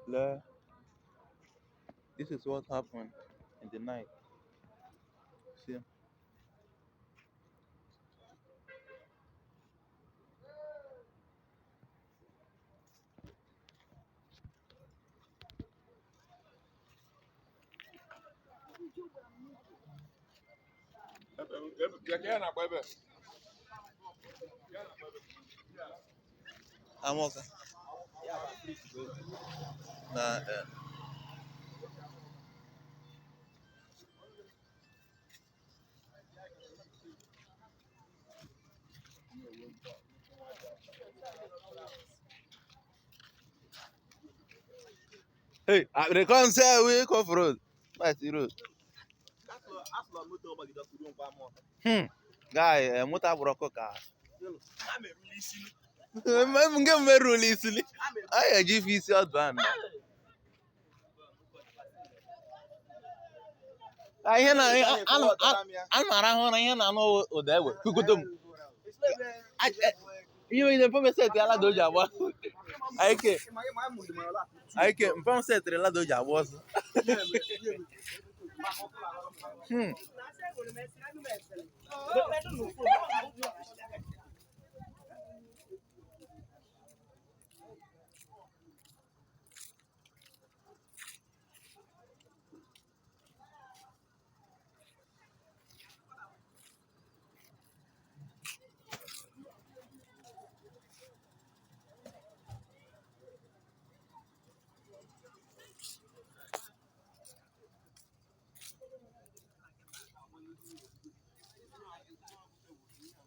Le- This is what happened in the night. See? I'm okay. Nah, Hey, they can't say we come for road. That's the road. Guy, motor broke car. I'm getting very easily. I give you your van. I hear I'm around here now. Oh, there we could do. You in the phone set the ala doja was. I can phone set the ala doja was. Hmm.